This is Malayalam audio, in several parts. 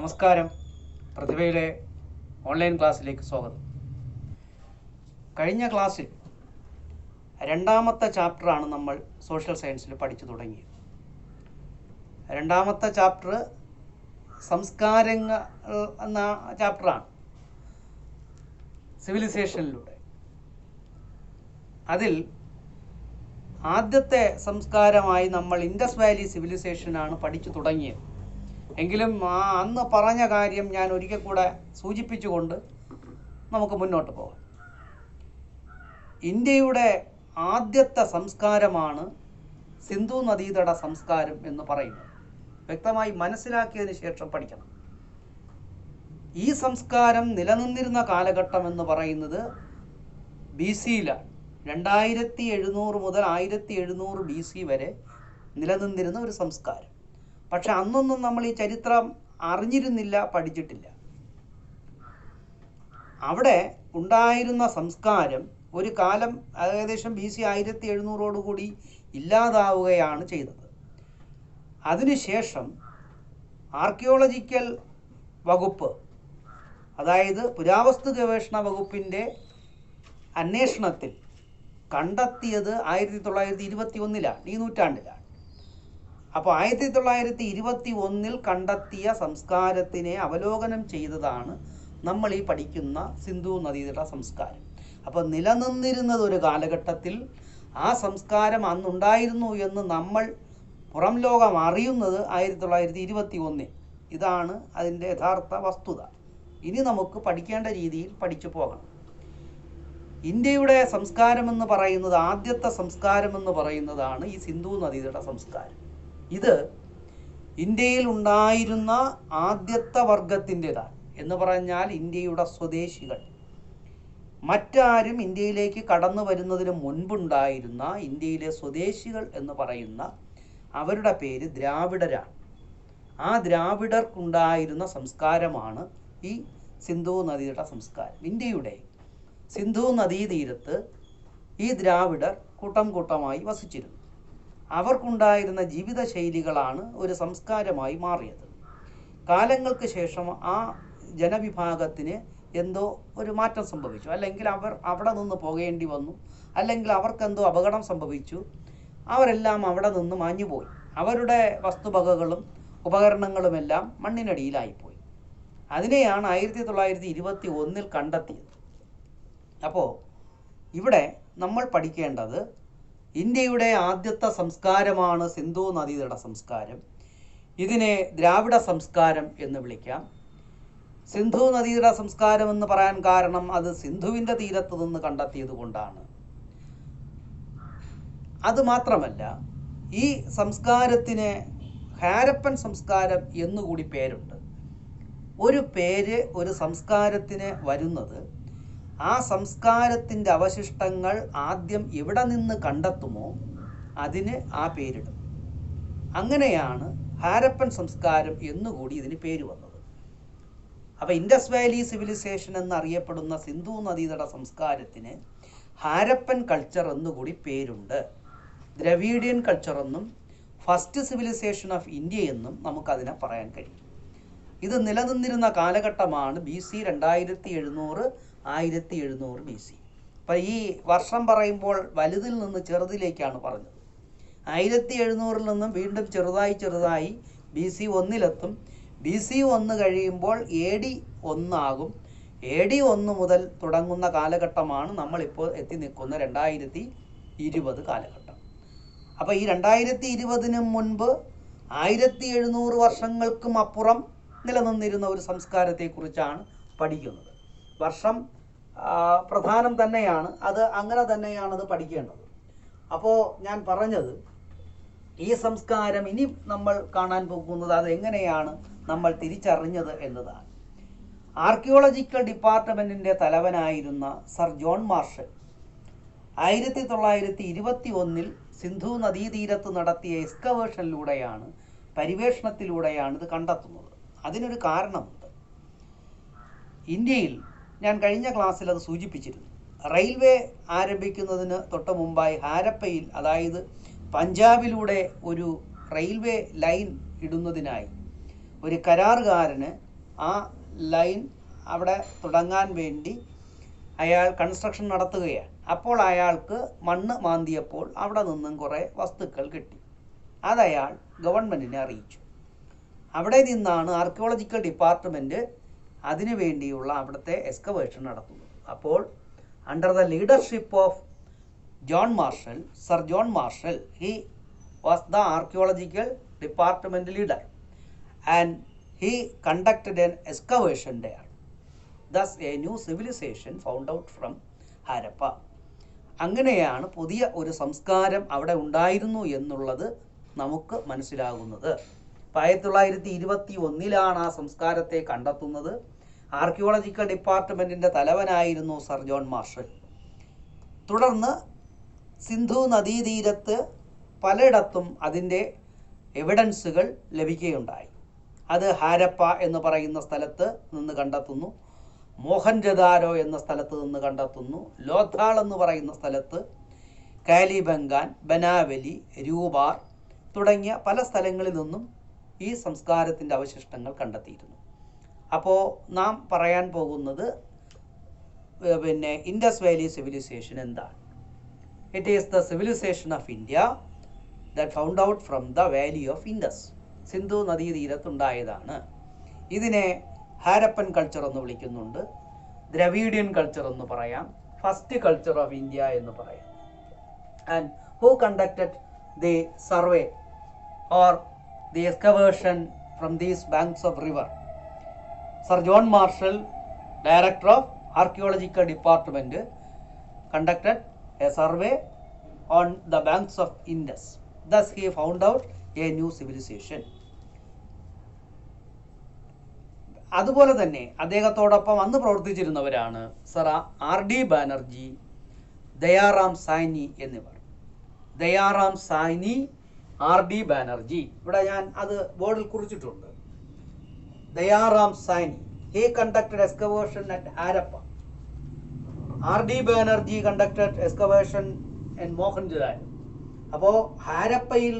നമസ്കാരം. പ്രതിഭയുടെ ഓൺലൈൻ ക്ലാസ്സിലേക്ക് സ്വാഗതം. കഴിഞ്ഞ ക്ലാസ്സിൽ രണ്ടാമത്തെ ചാപ്റ്ററാണ് നമ്മൾ സോഷ്യൽ സയൻസിൽ പഠിച്ചു തുടങ്ങിയത്. രണ്ടാമത്തെ ചാപ്റ്റർ സംസ്കാരങ്ങൾ എന്ന ചാപ്റ്ററാണ്, സിവിലൈസേഷനിലൂടെ. അതിൽ ആദ്യത്തെ സംസ്കാരമായി നമ്മൾ ഇൻഡസ് വാലി സിവിലൈസേഷനാണ് പഠിച്ചു തുടങ്ങിയത്. എങ്കിലും അന്ന് പറഞ്ഞ കാര്യം ഞാൻ ഒരിക്കൽ കൂടെ സൂചിപ്പിച്ചുകൊണ്ട് നമുക്ക് മുന്നോട്ട് പോകാം. ഇന്ത്യയുടെ ആദ്യത്തെ സംസ്കാരമാണ് സിന്ധു നദീതട സംസ്കാരം എന്ന് പറയുന്നത്. വ്യക്തമായി മനസ്സിലാക്കിയതിന് ശേഷം പഠിക്കണം. ഈ സംസ്കാരം നിലനിന്നിരുന്ന കാലഘട്ടം എന്ന് പറയുന്നത് BC-യിലാണ്. 2700 മുതൽ 1700 BC വരെ നിലനിന്നിരുന്ന ഒരു സംസ്കാരം. പക്ഷെ അന്നൊന്നും നമ്മൾ ഈ ചരിത്രം അറിഞ്ഞിരുന്നില്ല, പഠിച്ചിട്ടില്ല. അവിടെ ഉണ്ടായിരുന്ന സംസ്കാരം ഒരു കാലം ഏകദേശം BC 1700 ഇല്ലാതാവുകയാണ് ചെയ്തത്. അതിനുശേഷം ആർക്കിയോളജിക്കൽ വകുപ്പ്, അതായത് പുരാവസ്തു ഗവേഷണ വകുപ്പിൻ്റെ അന്വേഷണത്തിൽ കണ്ടെത്തിയത് 1921-ലാണ്, ഈ നൂറ്റാണ്ടിലാണ്. അപ്പോൾ 1921 കണ്ടെത്തിയ സംസ്കാരത്തിനെ അവലോകനം ചെയ്തതാണ് നമ്മൾ ഈ പഠിക്കുന്ന സിന്ധു നദീതട സംസ്കാരം. അപ്പോൾ നിലനിന്നിരുന്നത് ഒരു കാലഘട്ടത്തിൽ ആ സംസ്കാരം അന്നുണ്ടായിരുന്നു എന്ന് നമ്മൾ പുറം ലോകം അറിയുന്നത് 1921. ഇതാണ് അതിൻ്റെ യഥാർത്ഥ വസ്തുത. ഇനി നമുക്ക് പഠിക്കേണ്ട രീതിയിൽ പഠിച്ചു പോകണം. ഇന്ത്യയുടെ സംസ്കാരമെന്ന് പറയുന്നത്, ആദ്യത്തെ സംസ്കാരമെന്ന് പറയുന്നതാണ് ഈ സിന്ധു നദീതട സംസ്കാരം. ഇത് ഇന്ത്യയിൽ ഉണ്ടായിരുന്ന ആദ്യത്തെ വർഗത്തിൻ്റെതാണ്. എന്ന് പറഞ്ഞാൽ ഇന്ത്യയുടെ സ്വദേശികൾ, മറ്റാരും ഇന്ത്യയിലേക്ക് കടന്നു വരുന്നതിന് മുൻപുണ്ടായിരുന്ന ഇന്ത്യയിലെ സ്വദേശികൾ എന്ന് പറയുന്ന അവരുടെ പേര് ദ്രാവിഡരാണ്. ആ ദ്രാവിഡർക്കുണ്ടായിരുന്ന സംസ്കാരമാണ് ഈ സിന്ധു നദീതട സംസ്കാരം. ഇന്ത്യയുടെ സിന്ധു നദീതീരത്ത് ഈ ദ്രാവിഡർ കൂട്ടം കൂട്ടമായി വസിച്ചിരുന്നു. അവർക്കുണ്ടായിരുന്ന ജീവിതശൈലികളാണ് ഒരു സംസ്കാരമായി മാറിയത്. കാലങ്ങൾക്ക് ശേഷം ആ ജനവിഭാഗത്തിന് എന്തോ ഒരു മാറ്റം സംഭവിച്ചു, അല്ലെങ്കിൽ അവർ അവിടെ നിന്ന് പോകേണ്ടി വന്നു, അല്ലെങ്കിൽ അവർക്കെന്തോ അപകടം സംഭവിച്ചു. അവരെല്ലാം അവിടെ നിന്ന് മാഞ്ഞുപോയി. അവരുടെ വസ്തുവകകളും ഉപകരണങ്ങളുമെല്ലാം മണ്ണിനടിയിലായിപ്പോയി. അതിനെയാണ് 1921 കണ്ടെത്തിയത്. അപ്പോൾ ഇവിടെ നമ്മൾ പഠിക്കേണ്ടത് ഇന്ത്യയുടെ ആദ്യത്തെ സംസ്കാരമാണ് സിന്ധു നദീതട സംസ്കാരം. ഇതിനെ ദ്രാവിഡ സംസ്കാരം എന്ന് വിളിക്കാം. സിന്ധു നദീതട സംസ്കാരം എന്ന് പറയാൻ കാരണം അത് സിന്ധുവിൻ്റെ തീരത്ത് നിന്ന് കണ്ടെത്തിയത് കൊണ്ടാണ്. അതുമാത്രമല്ല, ഈ സംസ്കാരത്തിന് ഹാരപ്പൻ സംസ്കാരം എന്നുകൂടി പേരുണ്ട്. ഒരു പേര് ഒരു സംസ്കാരത്തിന് വരുന്നത് ആ സംസ്കാരത്തിൻ്റെ അവശിഷ്ടങ്ങൾ ആദ്യം എവിടെ നിന്ന് കണ്ടെത്തുമോ അതിന് ആ പേരിടും. അങ്ങനെയാണ് ഹാരപ്പൻ സംസ്കാരം എന്നുകൂടി ഇതിന് പേര് വന്നത്. അപ്പോൾ ഇൻഡസ് വാലി സിവിലൈസേഷൻ എന്നറിയപ്പെടുന്ന സിന്ധു നദീതട സംസ്കാരത്തിന് ഹാരപ്പൻ കൾച്ചർ എന്നുകൂടി പേരുണ്ട്. ദ്രവീഡിയൻ കൾച്ചർ എന്നും ഫസ്റ്റ് സിവിലൈസേഷൻ ഓഫ് ഇന്ത്യ എന്നും നമുക്കതിനെ പറയാൻ കഴിയും. ഇത് നിലനിന്നിരുന്ന കാലഘട്ടമാണ് BC 2700 1700 BC. അപ്പം ഈ വർഷം പറയുമ്പോൾ വലുതിൽ നിന്ന് ചെറുതിലേക്കാണ് പറഞ്ഞത്. 1700 നിന്നും വീണ്ടും ചെറുതായി BC 1 BC 1 കഴിയുമ്പോൾ AD 1 ആകും. AD 1 മുതൽ തുടങ്ങുന്ന കാലഘട്ടമാണ് നമ്മളിപ്പോൾ എത്തി നിൽക്കുന്ന 2020 കാലഘട്ടം. അപ്പോൾ ഈ 2020 മുൻപ് 1700 വർഷങ്ങൾക്കും അപ്പുറം നിലനിന്നിരുന്ന ഒരു സംസ്കാരത്തെക്കുറിച്ചാണ് പഠിക്കുന്നത്. വർഷം പ്രധാനം തന്നെയാണ്, അത് അങ്ങനെ തന്നെയാണത് പഠിക്കേണ്ടത്. അപ്പോൾ ഞാൻ പറഞ്ഞത്, ഈ സംസ്കാരം ഇനി നമ്മൾ കാണാൻ പോകുന്നത് അത് എങ്ങനെയാണ് നമ്മൾ തിരിച്ചറിഞ്ഞത് എന്നതാണ്. ആർക്കിയോളജിക്കൽ ഡിപ്പാർട്ട്മെൻറ്റിൻ്റെ തലവനായിരുന്ന സർ ജോൺ മാർഷൽ 1921 സിന്ധു നദീതീരത്ത് നടത്തിയ എക്സ്കവേഷനിലൂടെയാണ്, പരിവേഷണത്തിലൂടെയാണ് ഇത് കണ്ടെത്തുന്നത്. അതിനൊരു കാരണമുണ്ട്. ഇന്ത്യയിൽ ഞാൻ കഴിഞ്ഞ ക്ലാസ്സിൽ അത് സൂചിപ്പിച്ചിരുന്നു. റെയിൽവേ ആരംഭിക്കുന്നതിന് തൊട്ട് മുമ്പായി ഹാരപ്പയിൽ, അതായത് പഞ്ചാബിലൂടെ ഒരു റെയിൽവേ ലൈൻ ഇടുന്നതിനായി ഒരു കരാറുകാരന് ആ ലൈൻ അവിടെ തുടങ്ങാൻ വേണ്ടി അയാൾ കൺസ്ട്രക്ഷൻ നടത്തുകയാണ്. അപ്പോൾ അയാൾക്ക് മണ്ണ് മാന്തിയപ്പോൾ അവിടെ നിന്നും കുറേ വസ്തുക്കൾ കിട്ടി. അതയാൾ ഗവൺമെൻറ്റിനെ അറിയിച്ചു. അവിടെ നിന്നാണ് ആർക്കിയോളജിക്കൽ ഡിപ്പാർട്ട്മെൻറ്റ് അതിനു വേണ്ടിയുള്ള അവിടുത്തെ എക്സ്കവേഷൻ നടത്തുന്നത്. അപ്പോൾ under the leadership of John marshal, sir John marshal, he was the archaeological department leader and he conducted an excavation there. Thus a new civilization found out from Harappa. അങ്ങനെയാണ് പുതിയ ഒരു സംസ്കാരം അവിടെ ഉണ്ടായിരുന്നു എന്നുള്ളത് നമുക്ക് മനസ്സിലാകുന്നത്. 1921 ആ സംസ്കാരത്തെ കണ്ടെത്തുന്നത്. ആർക്കിയോളജിക്കൽ ഡിപ്പാർട്ട്മെൻറ്റിൻ്റെ തലവനായിരുന്നു സർ ജോൺ മാർഷൽ. തുടർന്ന് സിന്ധു നദീതീരത്ത് പലയിടത്തും അതിൻ്റെ എവിഡൻസുകൾ ലഭിക്കുകയുണ്ടായി. അത് ഹാരപ്പ എന്ന് പറയുന്ന സ്ഥലത്ത് നിന്ന് കണ്ടെത്തുന്നു, മോഹൻജദാരോ എന്ന സ്ഥലത്ത് നിന്ന് കണ്ടെത്തുന്നു, ലോഥാൾ എന്ന് പറയുന്ന സ്ഥലത്ത്, കാലിബംഗാൻ, ബനാവലി, രൂപാർ തുടങ്ങിയ പല സ്ഥലങ്ങളിൽ നിന്നും ഈ സംസ്കാരത്തിൻ്റെ അവശിഷ്ടങ്ങൾ കണ്ടെത്തിയിരുന്നു. അപ്പോൾ നാം പറയാൻ പോകുന്നത് ഇൻഡസ് വാലി സിവിലൈസേഷൻ എന്താണ്? It is the civilization of India that found out from the valley of Indus. സിന്ധു നദീതീരത്തുണ്ടായതാണ്. ഇതിനെ ഹാരപ്പൻ കൾച്ചർ എന്ന് വിളിക്കുന്നുണ്ട്, ദ്രവീഡിയൻ കൾച്ചർ എന്ന് പറയാം, ഫസ്റ്റ് കൾച്ചർ ഓഫ് ഇന്ത്യ എന്ന് പറയാം. And who conducted the survey or the excavation from these banks of river? Sir John Marshall, Director of Archaeological Department, conducted a survey on the banks of Indus. Thus he found out a new civilization. അതുപോലെ തന്നെ അദ്ദേഹത്തോടൊപ്പം അന്ന് പ്രവർത്തിച്ചിരുന്നവരാണ് സർ R.D. ബാനർജി, ദയാറാം സായ്നി എന്നിവർ. ദയാറാം സായ്നി, R.D. ബാനർജി, ഇവിടെ ഞാൻ അത് ബോർഡിൽ കുറിച്ചിട്ടുണ്ട്. Dayaram സായ്നി, he conducted excavation at Harappa. R.D. Banerjee conducted excavation in Mohenjo-daro. അപ്പോൾ ഹാരപ്പയിൽ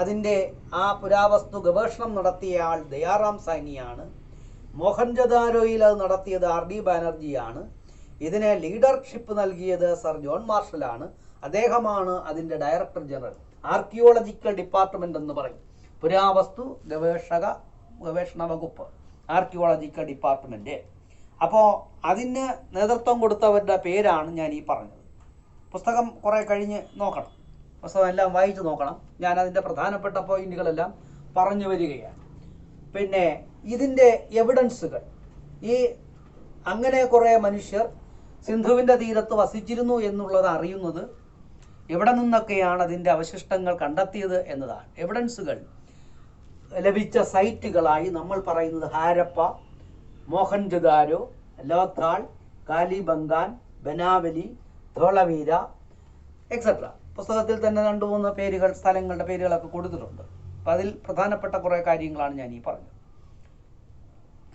അതിൻ്റെ ആ പുരാവസ്തു ഗവേഷണം നടത്തിയ ആൾ ദയാറാം സായ്നിയാണ്. മോഹൻജദാരോയിൽ അത് നടത്തിയത് R.D. ബാനർജിയാണ്. ഇതിനെ ലീഡർഷിപ്പ് നൽകിയത് സർ ജോൺ മാർഷലാണ്. അദ്ദേഹമാണ് അതിൻ്റെ ഡയറക്ടർ ജനറൽ. ആർക്കിയോളജിക്കൽ ഡിപ്പാർട്ട്മെൻ്റ് എന്ന് പറയും, പുരാവസ്തു ഗവേഷണ വകുപ്പ്, ആർക്കിയോളജിക്കൽ ഡിപ്പാർട്ട്മെൻറ്റ്. അപ്പോൾ അതിന് നേതൃത്വം കൊടുത്തവരുടെ പേരാണ് ഞാൻ ഈ പറഞ്ഞത്. പുസ്തകം കുറേ കഴിഞ്ഞ് നോക്കണം, പുസ്തകം എല്ലാം വായിച്ച് നോക്കണം. ഞാൻ അതിൻ്റെ പ്രധാനപ്പെട്ട പോയിന്റുകളെല്ലാം പറഞ്ഞു വരികയാണ്. പിന്നെ ഇതിൻ്റെ എവിഡൻസുകൾ, ഈ അങ്ങനെ കുറേ മനുഷ്യർ സിന്ധുവിൻ്റെ തീരത്ത് വസിച്ചിരുന്നു എന്നുള്ളത് അറിയുന്നത് എവിടെ നിന്നൊക്കെയാണ് അതിൻ്റെ അവശിഷ്ടങ്ങൾ കണ്ടെത്തിയത് എന്നതാണ്. എവിഡൻസുകൾ ലഭിച്ച സൈറ്റുകളായി നമ്മൾ പറയുന്നത് ഹാരപ്പ, മോഹൻജദാരോ, ലോഥാൾ, കാലിബംഗാൻ, ബനാവലി, ധോളവീര എക്സെട്ര. പുസ്തകത്തിൽ തന്നെ 2-3 പേരുകൾ, സ്ഥലങ്ങളുടെ പേരുകളൊക്കെ കൊടുത്തിട്ടുണ്ട്. അപ്പോൾ അതിൽ പ്രധാനപ്പെട്ട കുറേ കാര്യങ്ങളാണ് ഞാൻ ഈ പറഞ്ഞത്.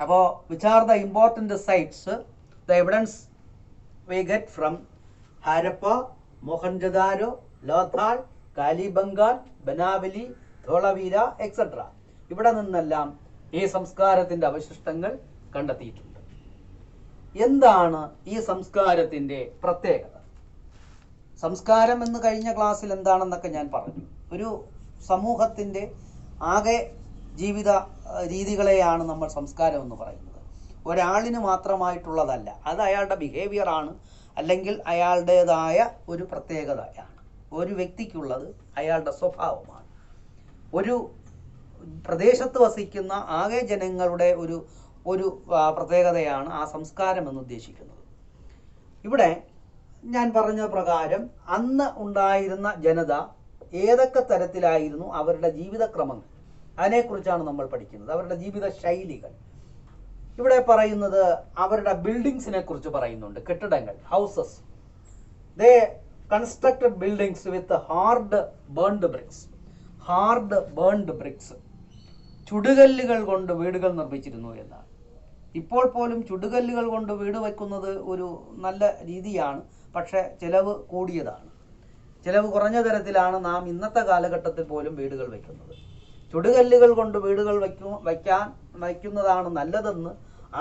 അപ്പോൾ which are the important sites, the evidence we get from Harappa, Mohenjodaro, Lothal, Kalibangan, Banawali, Dholavira etcetera. ഇവിടെ നിന്നെല്ലാം ഈ സംസ്കാരത്തിൻ്റെ അവശിഷ്ടങ്ങൾ കണ്ടെത്തിയിട്ടുണ്ട്. എന്താണ് ഈ സംസ്കാരത്തിൻ്റെ പ്രത്യേകത? സംസ്കാരം എന്ന് കഴിഞ്ഞ ക്ലാസ്സിൽ എന്താണെന്നൊക്കെ ഞാൻ പറഞ്ഞു. ഒരു സമൂഹത്തിൻ്റെ ആകെ ജീവിത രീതികളെയാണ് നമ്മൾ സംസ്കാരം എന്ന് പറയുന്നത്. ഒരാളിന് മാത്രമായിട്ടുള്ളതല്ല, അത് അയാളുടെ ബിഹേവിയറാണ്, അല്ലെങ്കിൽ അയാളുടേതായ ഒരു പ്രത്യേകതയാണ്. ഒരു വ്യക്തിക്കുള്ളത് അയാളുടെ സ്വഭാവമാണ്. ഒരു പ്രദേശത്ത് വസിക്കുന്ന ആകെ ജനങ്ങളുടെ ഒരു പ്രത്യേകതയാണ് ആ സംസ്കാരം എന്ന് ഉദ്ദേശിക്കുന്നത്. ഇവിടെ ഞാൻ പറഞ്ഞ പ്രകാരം അന്ന് ഉണ്ടായിരുന്ന ജനത ഏതൊക്കെ തരത്തിലായിരുന്നു അവരുടെ ജീവിതക്രമങ്ങൾ, അതിനെക്കുറിച്ചാണ് നമ്മൾ പഠിക്കുന്നത്. അവരുടെ ജീവിത ശൈലികൾ. ഇവിടെ പറയുന്നത് അവരുടെ ബിൽഡിങ്സിനെ കുറിച്ച് പറയുന്നുണ്ട്. കെട്ടിടങ്ങൾ, houses. They constructed buildings with hard burned bricks. ചുടുകല്ലുകൾ കൊണ്ട് വീടുകൾ നിർമ്മിച്ചിരുന്നു എന്നാണ്. ഇപ്പോൾ പോലും ചുടുകല്ലുകൾ കൊണ്ട് വീട് വയ്ക്കുന്നത് ഒരു നല്ല രീതിയാണ്, പക്ഷേ ചിലവ് കൂടിയതാണ്. ചിലവ് കുറഞ്ഞ തരത്തിലാണ് നാം ഇന്നത്തെ കാലഘട്ടത്തിൽ പോലും വീടുകൾ വയ്ക്കുന്നത്. ചുടുകല്ലുകൾ കൊണ്ട് വീടുകൾ വയ്ക്കാൻ വയ്ക്കുന്നതാണ് നല്ലതെന്ന്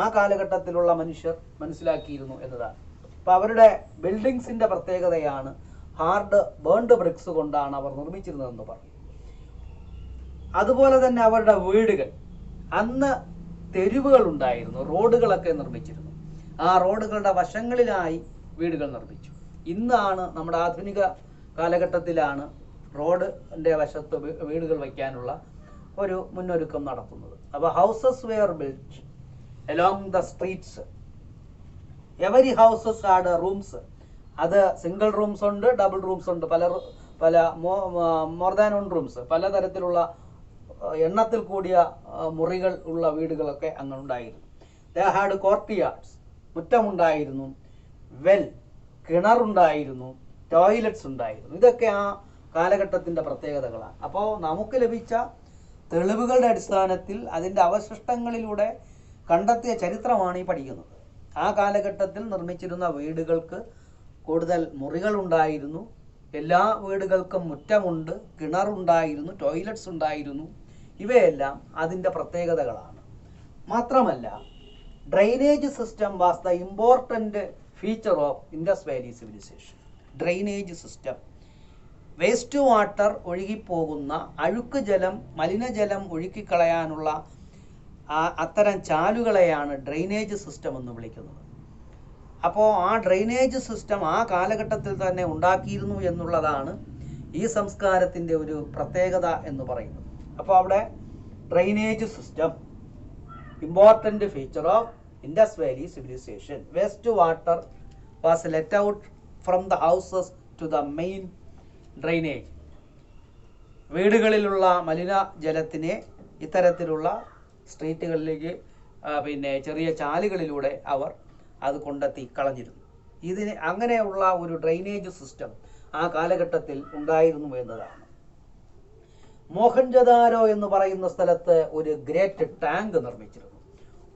ആ കാലഘട്ടത്തിലുള്ള മനുഷ്യർ മനസ്സിലാക്കിയിരുന്നു എന്നതാണ്. അപ്പം അവരുടെ ബിൽഡിങ്സിൻ്റെ പ്രത്യേകതയാണ് ഹാർഡ് ബേൺഡ് ബ്രിക്സ് കൊണ്ടാണ് അവർ നിർമ്മിച്ചിരുന്നതെന്ന് പറഞ്ഞു. അതുപോലെ തന്നെ അവരുടെ വീടുകൾ, അന്ന് തെരുവുകൾ ഉണ്ടായിരുന്നു, റോഡുകളൊക്കെ നിർമ്മിച്ചിരുന്നു. ആ റോഡുകളുടെ വശങ്ങളിലായി വീടുകൾ നിർമ്മിച്ചു. ഇന്നാണ് നമ്മുടെ ആധുനിക കാലഘട്ടത്തിലാണ് റോഡിൻ്റെ വശത്ത് വീടുകൾ വയ്ക്കാനുള്ള ഒരു മുന്നൊരുക്കം നടത്തുന്നത്. അപ്പോൾ houses were built along the streets. Every houses had rooms. അത് സിംഗിൾ റൂംസ് ഉണ്ട്, ഡബിൾ റൂംസ് ഉണ്ട്, പല മോർ ദാൻ വൺ റൂംസ്, പലതരത്തിലുള്ള എണ്ണത്തിൽ കൂടിയ മുറികൾ ഉള്ള വീടുകളൊക്കെ അങ്ങനെ ഉണ്ടായിരുന്നു. They had courtyards. മുറ്റമുണ്ടായിരുന്നു, വെൽ കിണറുണ്ടായിരുന്നു, ടോയ്ലറ്റ്സ് ഉണ്ടായിരുന്നു. ഇതൊക്കെ ആ കാലഘട്ടത്തിൻ്റെ പ്രത്യേകതകളാണ്. അപ്പോൾ നമുക്ക് ലഭിച്ച തെളിവുകളുടെ അടിസ്ഥാനത്തിൽ അതിൻ്റെ അവശിഷ്ടങ്ങളിലൂടെ കണ്ടെത്തിയ ചരിത്രമാണ് ഈ പഠിക്കുന്നത്. ആ കാലഘട്ടത്തിൽ നിർമ്മിച്ചിരുന്ന വീടുകൾക്ക് കൂടുതൽ മുറികളുണ്ടായിരുന്നു, എല്ലാ വീടുകൾക്കും മുറ്റമുണ്ട്, കിണറുണ്ടായിരുന്നു, ടോയ്ലറ്റ്സ് ഉണ്ടായിരുന്നു. ഇവയെല്ലാം അതിൻ്റെ പ്രത്യേകതകളാണ്. മാത്രമല്ല, drainage system was the important feature of Indus Valley civilization. Drainage system, waste water ഒഴുകിപ്പോകുന്ന അഴുക്ക് ജലം, മലിനജലം ഒഴുക്കിക്കളയാനുള്ള അത്തരം ചാലുകളെയാണ് ഡ്രെയിനേജ് സിസ്റ്റം എന്ന് വിളിക്കുന്നത്. അപ്പോൾ ആ ഡ്രെയിനേജ് സിസ്റ്റം ആ കാലഘട്ടത്തിൽ തന്നെ ഉണ്ടാക്കിയിരുന്നു എന്നുള്ളതാണ് ഈ സംസ്കാരത്തിൻ്റെ ഒരു പ്രത്യേകത എന്ന് പറയുന്നത്. അപ്പോൾ അവിടെ drainage system important feature of Indus Valley civilization. Waste water was let out from the houses to the main drainage. വീടുകളിലുള്ള മലിനജലത്തിനെ ഇത്തരത്തിലുള്ള സ്ട്രീറ്റുകളിലേക്ക് ചെറിയ ചാലുകളിലൂടെ അവർ അത് കൊണ്ടെത്തി കളഞ്ഞിരുന്നു. അങ്ങനെയുള്ള ഒരു ഡ്രെയിനേജ് സിസ്റ്റം ആ കാലഘട്ടത്തിൽ ഉണ്ടായിരുന്നു എന്നതാണ്. മോഹൻജദാരോ എന്ന് പറയുന്ന സ്ഥലത്ത് ഒരു ഗ്രേറ്റ് ടാങ്ക് നിർമ്മിച്ചിരുന്നു.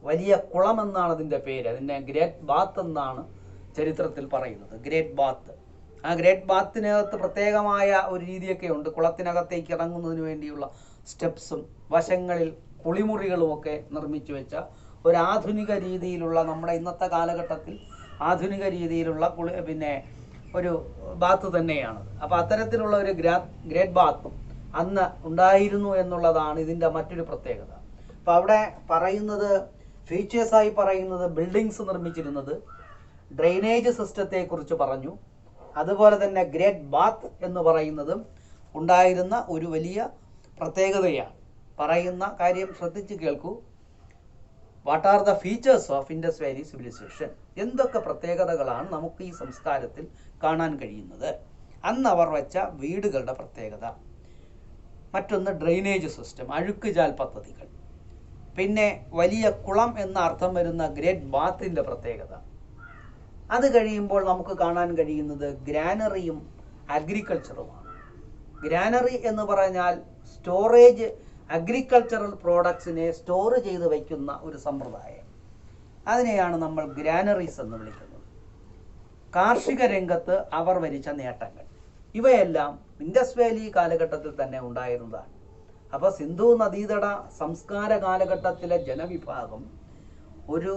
വലിയ കുളം എന്നാണ് അതിൻ്റെ പേര്. അതിനെ ഗ്രേറ്റ് ബാത്ത് എന്നാണ് ചരിത്രത്തിൽ പറയുന്നത്. Great bath. ആ ഗ്രേറ്റ് ബാത്തിനകത്ത് പ്രത്യേകമായ ഒരു രീതിയൊക്കെ ഉണ്ട്. കുളത്തിനകത്തേക്ക് ഇറങ്ങുന്നതിന് വേണ്ടിയുള്ള സ്റ്റെപ്സും വശങ്ങളിൽ കുളിമുറികളുമൊക്കെ നിർമ്മിച്ചു വെച്ച ഒരു ആധുനിക രീതിയിലുള്ള, നമ്മുടെ ഇന്നത്തെ കാലഘട്ടത്തിൽ ആധുനിക രീതിയിലുള്ള ഒരു ബാത്ത് തന്നെയാണ്. അപ്പോൾ അത്തരത്തിലുള്ള ഒരു ഗ്രേറ്റ് ബാത്തും അന്ന് ഉണ്ടായിരുന്നു എന്നുള്ളതാണ് ഇതിൻ്റെ മറ്റൊരു പ്രത്യേകത. അപ്പോൾ അവിടെ പറയുന്നത്, ഫീച്ചേഴ്സായി പറയുന്നത്, ബിൽഡിങ്സ് നിർമ്മിച്ചിരുന്നത്, ഡ്രെയിനേജ് സിസ്റ്റത്തെക്കുറിച്ച് പറഞ്ഞു. അതുപോലെ തന്നെ ഗ്രേറ്റ് ബാത്ത് എന്ന് പറയുന്നതും ഉണ്ടായിരുന്ന ഒരു വലിയ പ്രത്യേകതയാണ്. പറയുന്ന കാര്യം ശ്രദ്ധിച്ച് കേൾക്കൂ. What are the features of Indus Valley civilisation? എന്തൊക്കെ പ്രത്യേകതകളാണ് നമുക്ക് ഈ സംസ്കാരത്തിൽ കാണാൻ കഴിയുന്നത്? അന്ന് അവർ വെച്ച വീടുകളുടെ പ്രത്യേകത. മറ്റൊന്ന് ഡ്രെയിനേജ് സിസ്റ്റം, അഴുക്കുചാൽ പദ്ധതികൾ. പിന്നെ വലിയ കുളം എന്ന അർത്ഥം വരുന്ന ഗ്രേറ്റ് ബാത്തിൻ്റെ പ്രത്യേകത. അത് കഴിയുമ്പോൾ നമുക്ക് കാണാൻ കഴിയുന്നത് ഗ്രാനറിയും അഗ്രികൾച്ചറുമാണ്. ഗ്രാനറി എന്ന് പറഞ്ഞാൽ സ്റ്റോറേജ്, അഗ്രികൾച്ചറൽ പ്രോഡക്ട്സിനെ സ്റ്റോർ ചെയ്ത് വയ്ക്കുന്ന ഒരു സമ്പ്രദായം. അതിനെയാണ് നമ്മൾ ഗ്രാനറീസ് എന്ന് വിളിക്കുന്നത്. കാർഷിക രംഗത്ത് അവർ വരിച്ച നേട്ടങ്ങൾ, ഇവയെല്ലാം ഇൻഡസ് വാലി കാലഘട്ടത്തിൽ തന്നെ ഉണ്ടായിരുന്നതാണ്. അപ്പോൾ സിന്ധു നദീതട സംസ്കാര കാലഘട്ടത്തിലെ ജനവിഭാഗം ഒരു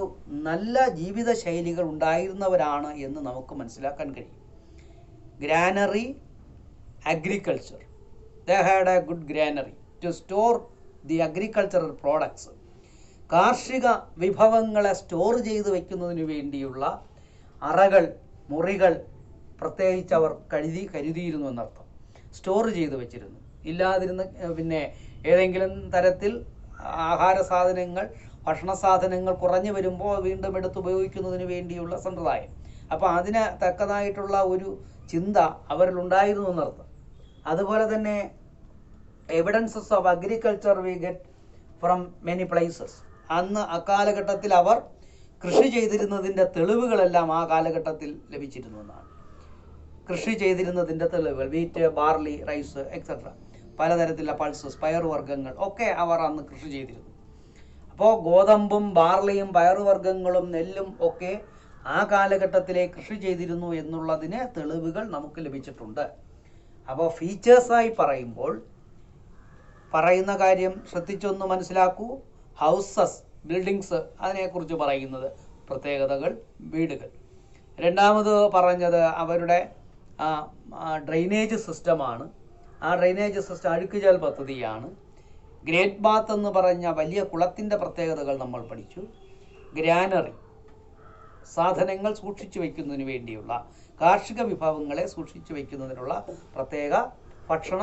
നല്ല ജീവിത ശൈലികൾ ഉണ്ടായിരുന്നവരാണ് എന്ന് നമുക്ക് മനസ്സിലാക്കാൻ കഴിയും. Granary, agriculture, they had a good granary to store the agricultural products. കാർഷിക വിഭവങ്ങളെ സ്റ്റോർ ചെയ്ത് വയ്ക്കുന്നതിന് വേണ്ടിയുള്ള അറകൾ, മുറികൾ പ്രത്യേകിച്ച് അവർ കരുതിയിരുന്നു എന്നർത്ഥം. സ്റ്റോർ ചെയ്ത് വെച്ചിരുന്നു. ഇല്ലാതിരുന്ന ഏതെങ്കിലും തരത്തിൽ ആഹാര സാധനങ്ങൾ, ഭക്ഷണ സാധനങ്ങൾ കുറഞ്ഞു വരുമ്പോൾ വീണ്ടും എടുത്ത് ഉപയോഗിക്കുന്നതിന് വേണ്ടിയുള്ള സമ്പ്രദായം. അപ്പോൾ അതിന് തക്കതായിട്ടുള്ള ഒരു ചിന്ത അവരിലുണ്ടായിരുന്നു എന്നർത്ഥം. അതുപോലെ തന്നെ evidences of agriculture V get from many places. അന്ന് അക്കാലഘട്ടത്തിൽ അവർ കൃഷി ചെയ്തിരുന്നതിൻ്റെ തെളിവുകളെല്ലാം ആ കാലഘട്ടത്തിൽ ലഭിച്ചിരുന്നു എന്നാണ്. കൃഷി ചെയ്തിരുന്നതിൻ്റെ തെളിവുകൾ, വീറ്റ്, ബാർലി, റൈസ് എക്സെട്ര, പലതരത്തിലുള്ള പൾസസ്, പയറുവർഗ്ഗങ്ങൾ ഒക്കെ അവർ അന്ന് കൃഷി ചെയ്തിരുന്നു. അപ്പോൾ ഗോതമ്പും ബാർലിയും പയറുവർഗ്ഗങ്ങളും നെല്ലും ഒക്കെ ആ കാലഘട്ടത്തിലെ കൃഷി ചെയ്തിരുന്നു എന്നുള്ളതിന് തെളിവുകൾ നമുക്ക് ലഭിച്ചിട്ടുണ്ട്. അപ്പോൾ ഫീച്ചേഴ്സായി പറയുമ്പോൾ പറയുന്ന കാര്യം ശ്രദ്ധിച്ചൊന്ന് മനസ്സിലാക്കൂ. ഹൗസസ്, ബിൽഡിങ്സ്, അതിനെക്കുറിച്ച് പറയുന്നത് പ്രത്യേകതകൾ, വീടുകൾ. രണ്ടാമത് പറഞ്ഞത് അവരുടെ ഡ്രെയിനേജ് സിസ്റ്റമാണ്. ആ ഡ്രെയിനേജ് സിസ്റ്റം അഴുക്കുചാൽ പദ്ധതിയാണ്. ഗ്രേറ്റ് ബാത്ത് എന്ന് പറഞ്ഞ വലിയ കുളത്തിൻ്റെ പ്രത്യേകതകൾ നമ്മൾ പഠിച്ചു. ഗ്രാനറി, സാധനങ്ങൾ സൂക്ഷിച്ചു വയ്ക്കുന്നതിന് വേണ്ടിയുള്ള, കാർഷിക വിഭവങ്ങളെ സൂക്ഷിച്ചു വയ്ക്കുന്നതിനുള്ള പ്രത്യേക ഭക്ഷണ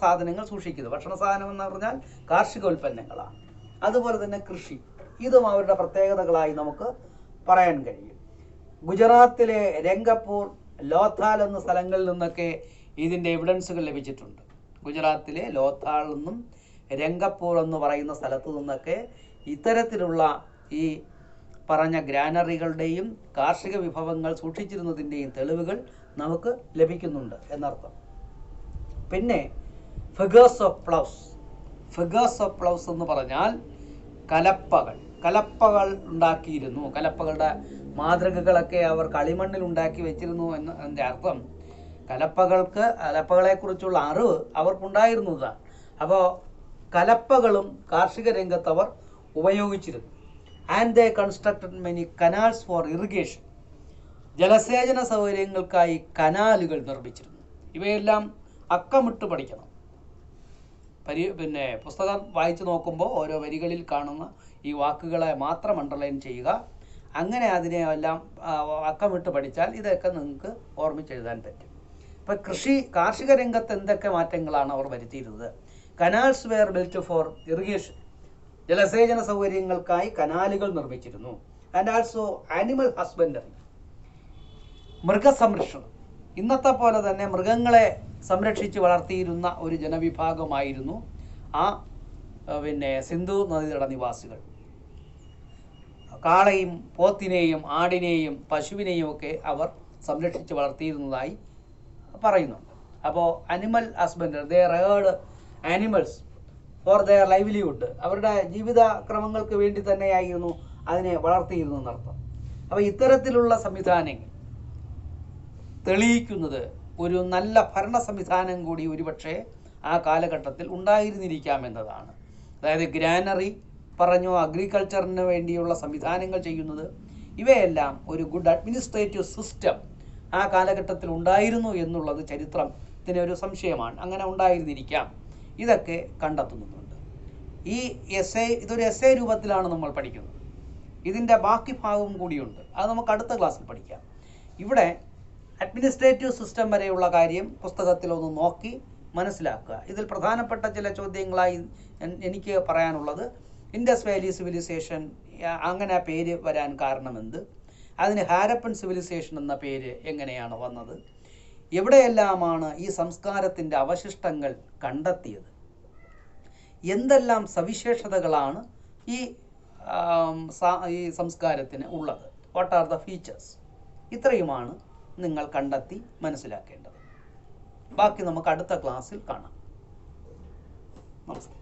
സാധനങ്ങൾ സൂക്ഷിക്കുന്നത്. ഭക്ഷണ സാധനം എന്ന് പറഞ്ഞാൽ കാർഷിക ഉൽപ്പന്നങ്ങളാണ്. അതുപോലെ തന്നെ കൃഷി, ഇതും അവരുടെ പ്രത്യേകതകളായി നമുക്ക് പറയാൻ കഴിയും. ഗുജറാത്തിലെ രംഗപൂർ, ലോഥാൽ എന്ന സ്ഥലങ്ങളിൽ നിന്നൊക്കെ ഇതിൻ്റെ എവിഡൻസുകൾ ലഭിച്ചിട്ടുണ്ട്. ഗുജറാത്തിലെ ലോഥാൽ നിന്നും രംഗപൂർ എന്ന് പറയുന്ന സ്ഥലത്തു നിന്നൊക്കെ ഇത്തരത്തിലുള്ള ഈ പറഞ്ഞ ഗ്രാനറികളുടെയും കാർഷിക വിഭവങ്ങൾ സൂക്ഷിച്ചിരുന്നതിൻ്റെയും തെളിവുകൾ നമുക്ക് ലഭിക്കുന്നുണ്ട് എന്നർത്ഥം. പിന്നെ ഫിഗേഴ്സ് ഓഫ് പ്ലൗസ് എന്ന് പറഞ്ഞാൽ കലപ്പകൾ ഉണ്ടാക്കിയിരുന്നു. കലപ്പകളുടെ മാതൃകകളൊക്കെ അവർ കളിമണ്ണിൽ ഉണ്ടാക്കി വെച്ചിരുന്നു എന്നതിൻ്റെ അർത്ഥം കലപ്പകളെക്കുറിച്ചുള്ള അറിവ് അവർക്കുണ്ടായിരുന്നതാണ്. അപ്പോൾ കലപ്പകളും കാർഷിക രംഗത്ത് അവർ ഉപയോഗിച്ചിരുന്നു. And they constructed many canals four irrigation, ജലസേചന സൗകര്യങ്ങൾക്കായി കനാലുകൾ നിർമ്മിച്ചിരുന്നു. ഇവയെല്ലാം അക്കമിട്ട് പഠിക്കണം. പിന്നെ പുസ്തകം വായിച്ചു നോക്കുമ്പോൾ ഓരോ വരികളിൽ കാണുന്ന ഈ വാക്കുകളെ മാത്രം അണ്ടർലൈൻ ചെയ്യുക. അങ്ങനെ അതിനെ എല്ലാം അക്കമിട്ട് പഠിച്ചാൽ ഇതൊക്കെ നിങ്ങൾക്ക് ഓർമ്മിച്ചെഴുതാൻ പറ്റും. ഇപ്പം കാർഷിക രംഗത്ത് എന്തൊക്കെ മാറ്റങ്ങളാണ് അവർ വരുത്തിയിരുന്നത്? Canals were built for irrigation, ജലസേചന സൗകര്യങ്ങൾക്കായി കനാലുകൾ നിർമ്മിച്ചിരുന്നു. ആൻഡ് ആൾസോ ആനിമൽ ഹസ്ബൻഡറി, മൃഗസംരക്ഷണം. ഇന്നത്തെ പോലെ തന്നെ മൃഗങ്ങളെ സംരക്ഷിച്ച് വളർത്തിയിരുന്ന ഒരു ജനവിഭാഗമായിരുന്നു സിന്ധു നദീതട നിവാസികൾ. കാളയും പോത്തിനെയും ആടിനെയും പശുവിനെയും ഒക്കെ അവർ സംരക്ഷിച്ച് വളർത്തിയിരുന്നതായി പറയുന്നുണ്ട്. അപ്പോൾ animal husbandry, they reared animals for their livelihood, അവരുടെ ജീവിതക്രമങ്ങൾക്ക് വേണ്ടി തന്നെയായിരുന്നു അതിനെ വളർത്തിയിരുന്നു എന്നർത്ഥം. അപ്പോൾ ഇത്തരത്തിലുള്ള സംവിധാനങ്ങൾ തെളിയിക്കുന്നത് ഒരു നല്ല ഭരണ സംവിധാനം കൂടി ഒരുപക്ഷെ ആ കാലഘട്ടത്തിൽ ഉണ്ടായിരുന്നിരിക്കാമെന്നതാണ്. അതായത് ഗ്രാനറി പറഞ്ഞു, അഗ്രികൾച്ചറിന് വേണ്ടിയുള്ള സംവിധാനങ്ങൾ ചെയ്യുന്നത്, ഇവയെല്ലാം ഒരു ഗുഡ് അഡ്മിനിസ്ട്രേറ്റീവ് സിസ്റ്റം ആ കാലഘട്ടത്തിൽ ഉണ്ടായിരുന്നു എന്നുള്ളത് ചരിത്രത്തിന് ഒരു സംശയമാണ്. അങ്ങനെ ഉണ്ടായിരുന്നിരിക്കാം. ഇതൊക്കെ കണ്ടെത്തുന്നുണ്ട്. ഇതൊരു എസ്സേ രൂപത്തിലാണ് നമ്മൾ പഠിക്കുന്നത്. ഇതിൻ്റെ ബാക്കി ഭാഗവും കൂടിയുണ്ട്, അത് നമുക്ക് അടുത്ത ക്ലാസ്സിൽ പഠിക്കാം. ഇവിടെ അഡ്മിനിസ്ട്രേറ്റീവ് സിസ്റ്റം വരെയുള്ള കാര്യം പുസ്തകത്തിലൊന്ന് നോക്കി മനസ്സിലാക്കുക. ഇതിൽ പ്രധാനപ്പെട്ട ചില ചോദ്യങ്ങളായി എനിക്ക് പറയാനുള്ളത്, ഇൻഡസ് വാലി സിവിലൈസേഷൻ അങ്ങനെ പേര് വരാൻ കാരണമെന്ത്? അതിന് ഹാരപ്പൻ സിവിലൈസേഷൻ എന്ന പേര് എങ്ങനെയാണ് വന്നത്? എവിടെയെല്ലാമാണ് ഈ സംസ്കാരത്തിൻ്റെ അവശിഷ്ടങ്ങൾ കണ്ടെത്തിയത്? എന്തെല്ലാം സവിശേഷതകളാണ് ഈ സംസ്കാരത്തിന് ഉള്ളത്? What are the features? ഇത്രയുമാണ് നിങ്ങൾ കണ്ടെത്തി മനസ്സിലാക്കേണ്ടത്. ബാക്കി നമുക്ക് അടുത്ത ക്ലാസ്സിൽ കാണാം. നമസ്കാരം.